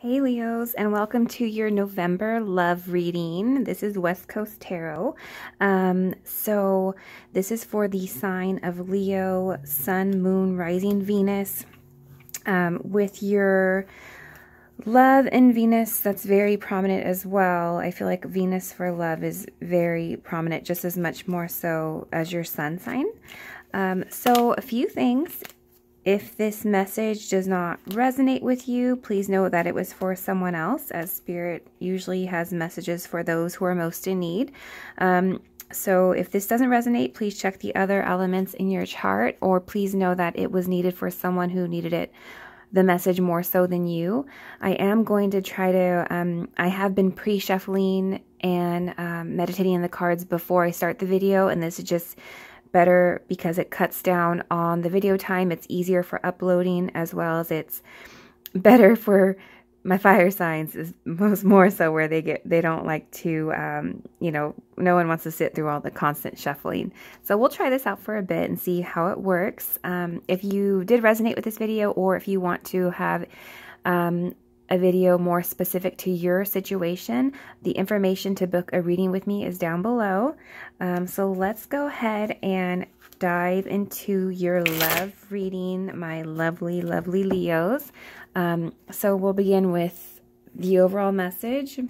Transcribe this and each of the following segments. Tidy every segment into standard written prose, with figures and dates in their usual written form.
Hey Leos, and welcome to your November love reading. This is West Coast Tarot. So this is for the sign of Leo, Sun, Moon, Rising, Venus. With your love and Venus, that's very prominent as well. I feel like Venus for love is very prominent, just as much more so as your sun sign. So a few things. If this message does not resonate with you, please know that it was for someone else, as Spirit usually has messages for those who are most in need. So if this doesn't resonate, please check the other elements in your chart, or please know that it was needed for someone who needed it, the message more so than you. I am going to try to, I have been pre-shuffling and meditating on the cards before I start the video, and this is just better because it cuts down on the video time. It's easier for uploading, as well as it's better for my fire signs, is more so where they don't like to, no one wants to sit through all the constant shuffling. So we'll try this out for a bit and see how it works. If you did resonate with this video, or if you want to have a video more specific to your situation, the information to book a reading with me is down below. So let's go ahead and dive into your love reading, my lovely, lovely Leos. So we'll begin with the overall message.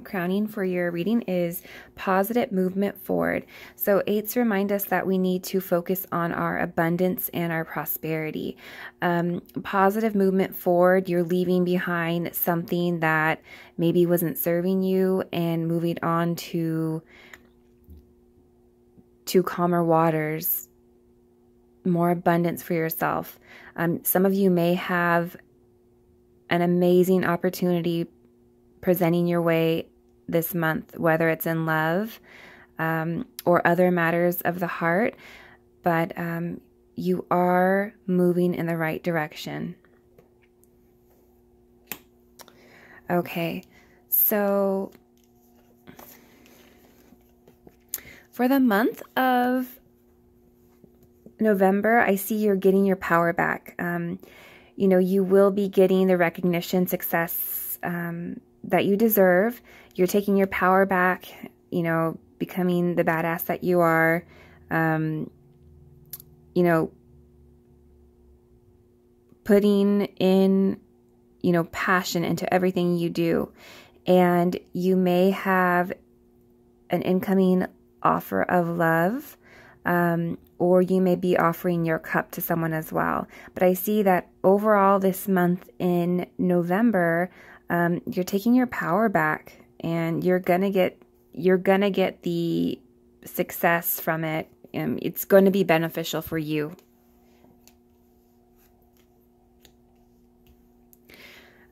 Crowning for your reading is positive movement forward. So eights remind us that we need to focus on our abundance and our prosperity. Positive movement forward, you're leaving behind something that maybe wasn't serving you and moving on to calmer waters, more abundance for yourself. Some of you may have an amazing opportunity presenting your way this month, whether it's in love or other matters of the heart, but you are moving in the right direction. Okay, so for the month of November, I see you're getting your power back. You will be getting the recognition, success, that you deserve. You're taking your power back, becoming the badass that you are, putting in, passion into everything you do. And you may have an incoming offer of love, or you may be offering your cup to someone as well. But I see that overall this month in November, you're taking your power back, and you're gonna get the success from it. It's going to be beneficial for you.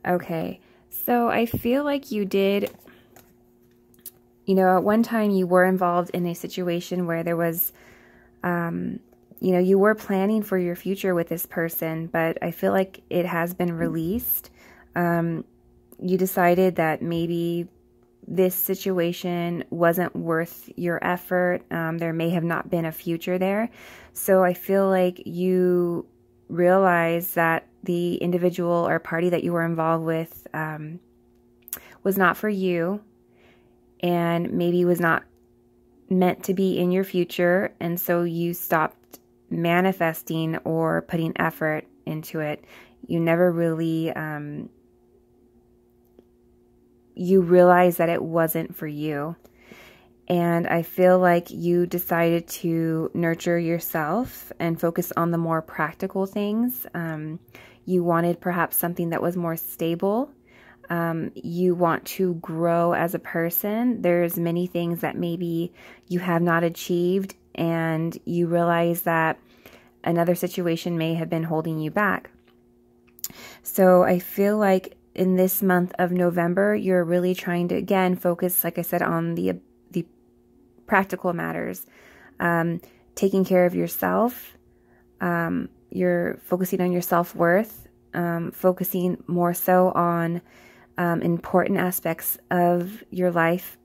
Okay, so I feel like you did, at one time you were involved in a situation where there was, you were planning for your future with this person, but I feel like it has been released. You decided that maybe this situation wasn't worth your effort. There may have not been a future there. So I feel like you realize that the individual or party that you were involved with was not for you, and maybe was not meant to be in your future. And so you stopped manifesting or putting effort into it. You never really, you realize that it wasn't for you. And I feel like you decided to nurture yourself and focus on the more practical things. You wanted perhaps something that was more stable. You want to grow as a person. There's many things that maybe you have not achieved, and you realize that another situation may have been holding you back. So I feel like in this month of November, you're really trying to, again, focus, like I said, on the practical matters. Taking care of yourself. You're focusing on your self-worth. Focusing more so on important aspects of your life,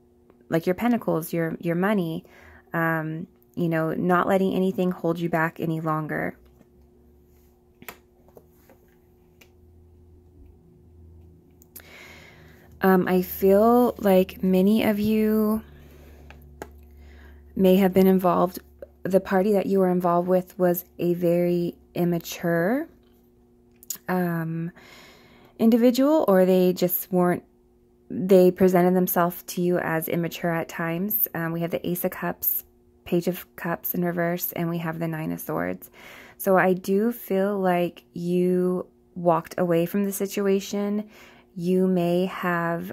like your pentacles, your money. Not letting anything hold you back any longer. I feel like many of you may have been involved. The party that you were involved with was a very immature individual, or they just weren't, they presented themselves to you as immature at times. We have the Ace of Cups, Page of Cups in reverse, and we have the Nine of Swords. So I do feel like you walked away from the situation. You may have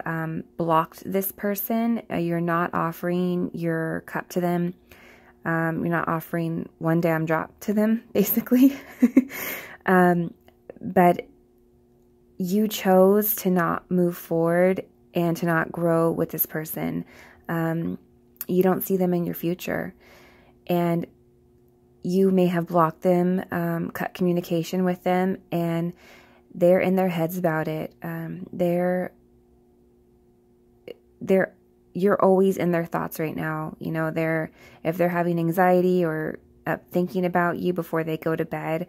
blocked this person. You're not offering your cup to them. You're not offering one damn drop to them, basically. But you chose to not move forward and to not grow with this person. You don't see them in your future. And you may have blocked them, cut communication with them, and they're in their heads about it. You're always in their thoughts right now. You know, if they're having anxiety or thinking about you before they go to bed,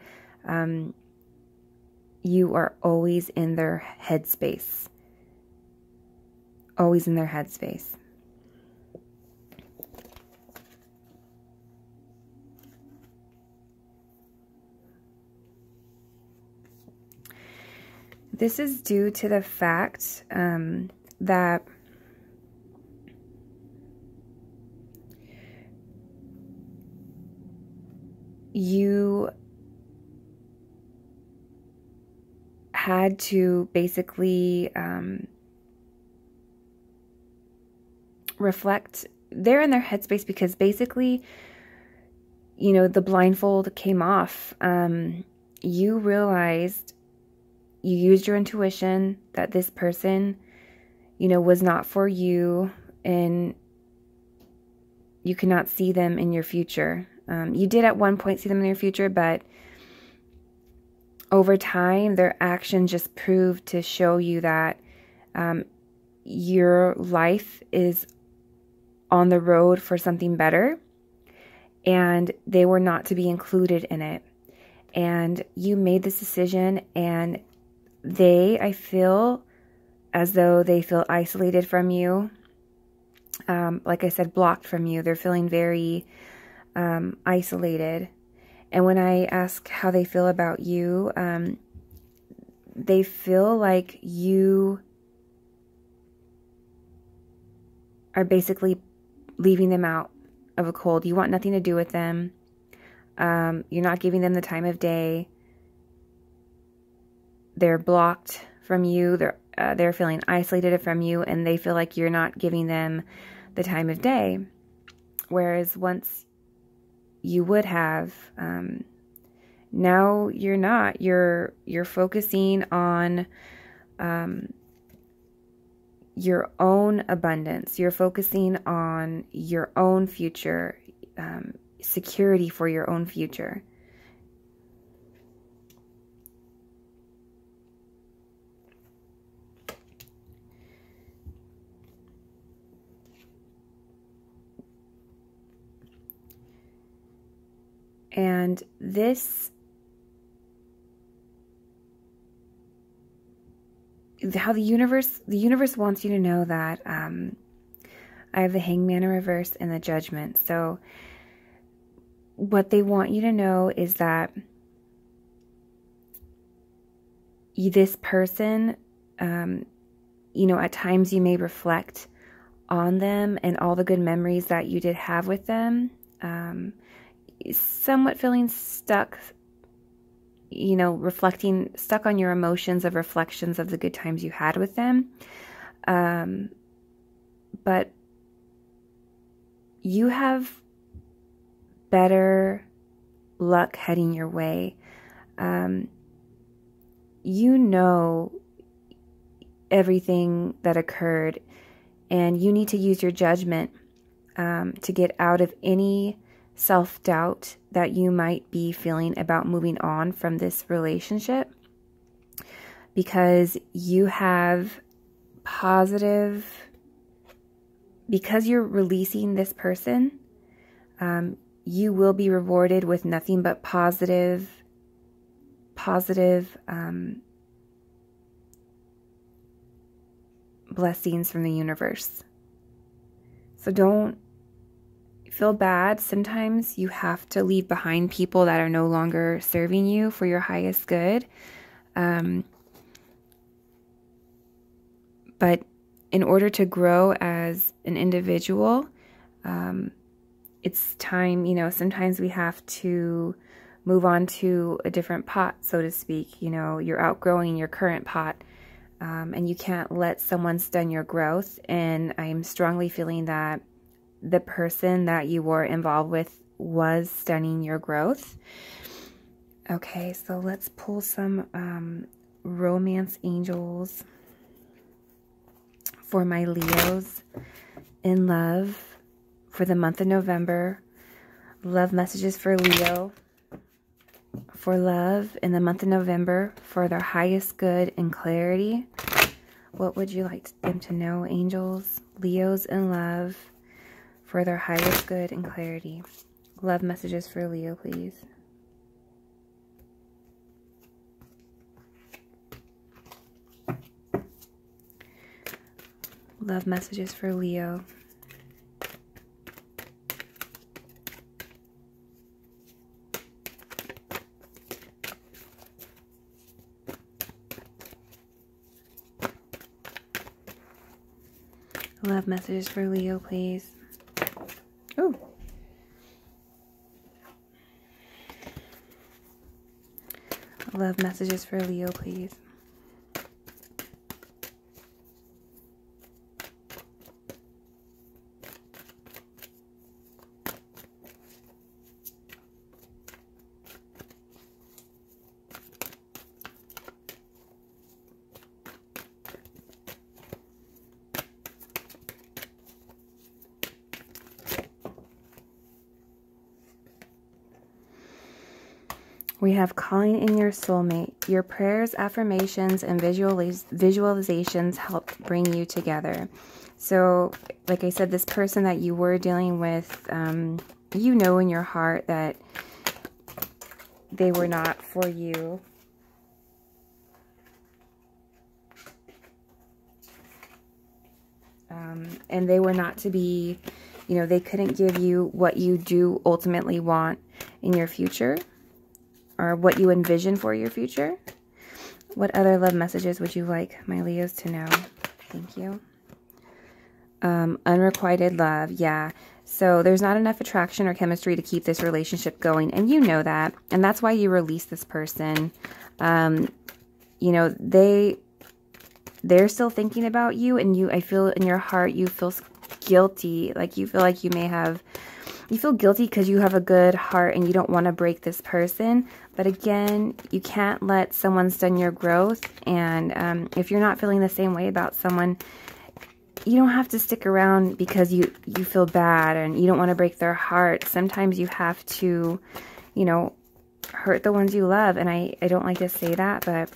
you are always in their headspace. Always in their headspace. This is due to the fact that you had to basically reflect. They're in their headspace because basically, you know, the blindfold came off. You realized, you used your intuition that this person, you know, was not for you, and you cannot see them in your future. You did at one point see them in your future, but over time, their action just proved to show you that your life is on the road for something better, and they were not to be included in it. And you made this decision, and I feel as though they feel isolated from you. Like I said, blocked from you. They're feeling very isolated. And when I ask how they feel about you, they feel like you are basically leaving them out of a cold. You want nothing to do with them. You're not giving them the time of day. They're blocked from you. They're feeling isolated from you, and they feel like you're not giving them the time of day. Whereas once you would have, now you're not. You're focusing on your own abundance. You're focusing on your own future, security for your own future. And this, how the universe wants you to know that I have the Hangman in reverse and the Judgment. So what they want you to know is that this person, you know, at times you may reflect on them and all the good memories that you did have with them. Somewhat feeling stuck, you know, stuck on your emotions of reflections of the good times you had with them. But you have better luck heading your way. You know everything that occurred, and you need to use your judgment to get out of any self-doubt that you might be feeling about moving on from this relationship, because you have because you're releasing this person, you will be rewarded with nothing but positive blessings from the universe. So don't feel bad. Sometimes you have to leave behind people that are no longer serving you for your highest good. But in order to grow as an individual, it's time, you know, sometimes we have to move on to a different pot, so to speak. You know, you're outgrowing your current pot, and you can't let someone stun your growth. And I'm strongly feeling that the person that you were involved with was stunning your growth. Okay, so let's pull some romance angels for my Leos in love for the month of November. Love messages for Leo for love in the month of November for their highest good and clarity. What would you like them to know, angels? Leos in love for their highest good and clarity. Love messages for Leo, please. Love messages for Leo. Love messages for Leo, please. Oh. Love messages for Leo, please. We have calling in your soulmate. Your prayers, affirmations, and visualizations help bring you together. So, like I said, this person that you were dealing with, you know in your heart that they were not for you. And they were not to be, you know, they couldn't give you what you do ultimately want in your future, or what you envision for your future. What other love messages would you like my Leos to know? Thank you. Unrequited love. Yeah. So there's not enough attraction or chemistry to keep this relationship going. And you know that. And that's why you release this person. You know, they're still thinking about you. And I feel in your heart, you feel guilty. Like you feel like you feel guilty because you have a good heart and you don't want to break this person. But again, you can't let someone stun your growth. And if you're not feeling the same way about someone, you don't have to stick around because you feel bad and you don't want to break their heart. Sometimes you have to, you know, hurt the ones you love. And I don't like to say that, but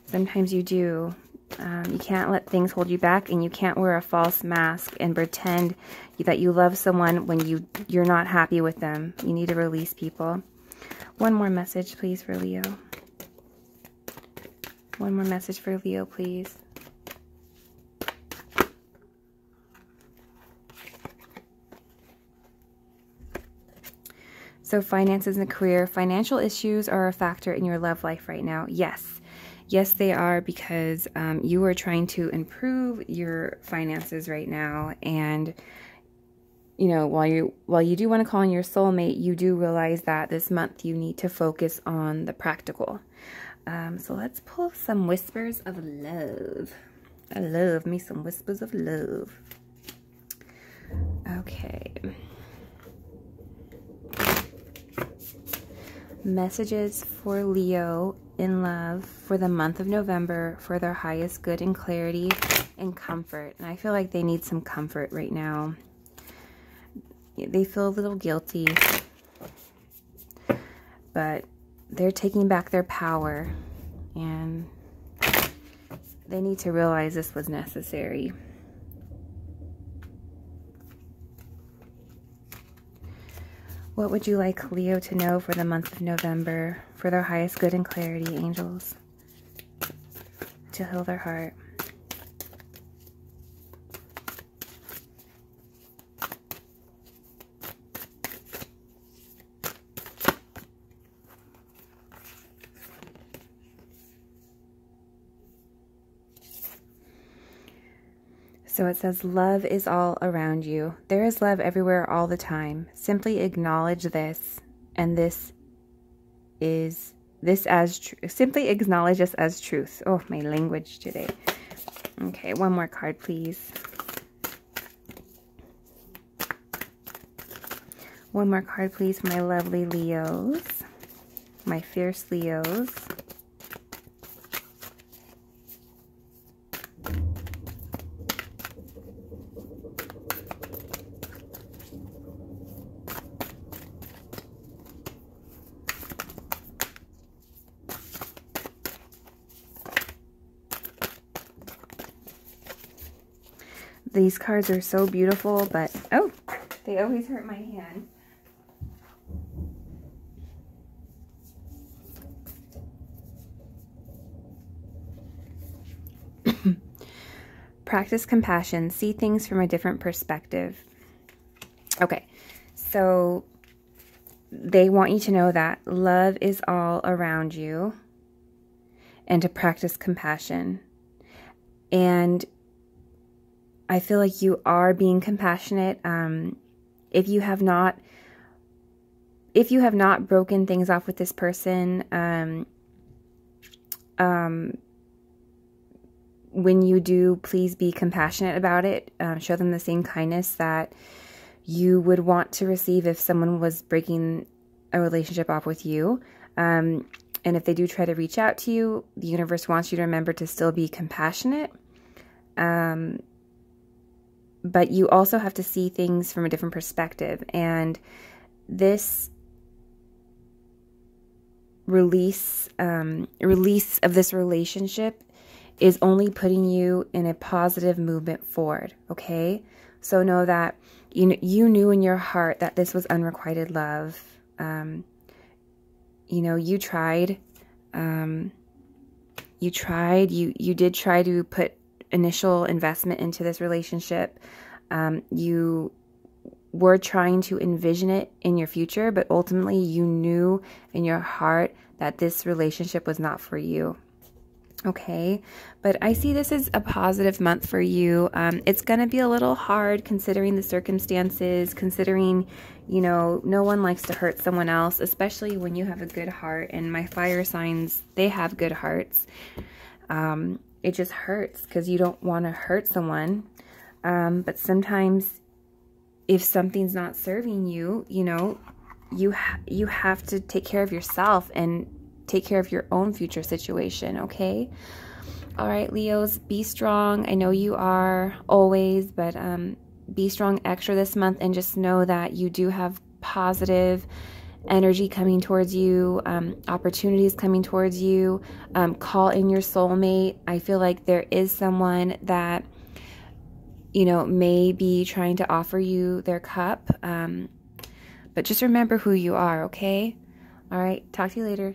sometimes you do. You can't let things hold you back, and you can't wear a false mask and pretend that you love someone when you're not happy with them. You need to release people. One more message, please, for Leo. One more message for Leo, please. So finances and career. Financial issues are a factor in your love life right now. Yes. Yes, they are, because you are trying to improve your finances right now. And, you know, while you do want to call on your soulmate, you do realize that this month you need to focus on the practical. So let's pull some whispers of love. I love me some whispers of love. Okay. Messages for Leo in love for the month of November for their highest good and clarity and comfort. And I feel like they need some comfort right now. They feel a little guilty, but they're taking back their power, and they need to realize this was necessary. What would you like Leo to know for the month of November for their highest good and clarity, angels, to heal their heart? So it says, love is all around you. There is love everywhere all the time. Simply acknowledge this, and simply acknowledge this as truth. Oh, my language today. Okay, one more card, please. One more card, please, my lovely Leos. My fierce Leos. These cards are so beautiful, but, oh, they always hurt my hand. Practice compassion. See things from a different perspective. Okay, so they want you to know that love is all around you and to practice compassion. And I feel like you are being compassionate. If you have not broken things off with this person, when you do, please be compassionate about it. Show them the same kindness that you would want to receive if someone was breaking a relationship off with you. And if they do try to reach out to you, the universe wants you to remember to still be compassionate. But you also have to see things from a different perspective. And this release of this relationship is only putting you in a positive movement forward, okay? So know that you knew in your heart that this was unrequited love. You tried. You did try to put initial investment into this relationship. You were trying to envision it in your future, but ultimately you knew in your heart that this relationship was not for you. Okay, but I see this as a positive month for you. It's going to be a little hard considering the circumstances, considering, no one likes to hurt someone else, especially when you have a good heart. And my fire signs, they have good hearts. It just hurts because you don't want to hurt someone. But sometimes if something's not serving you, you have to take care of yourself and take care of your own future situation, okay? All right, Leos, be strong. I know you are always, but be strong extra this month, and just know that you do have positive energy coming towards you, opportunities coming towards you. Call in your soulmate. I feel like there is someone that, may be trying to offer you their cup, but just remember who you are, okay? All right, talk to you later.